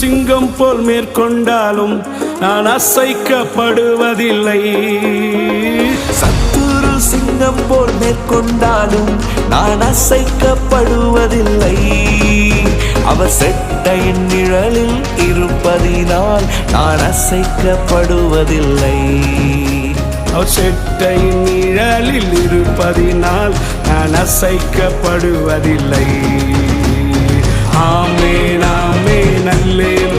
சிங்கம் போல் மேற்கொண்டாலும் நான் அசைக்கப்படுவதில்லை. சத்துரு சிங்கம் போல் மேற்கொண்டாலும் நான் அசைக்கப்படுவதில்லை. அவர் செட்டையின் நிழலில் இருப்பதினால் நான் அசைக்கப்படுவதில்லை. அவர் செட்டையின் நிழலில் இருப்பதினால் நான் அசைக்கப்படுவதில்லை. ஆமென் ஆமென் அல்லேலூயா.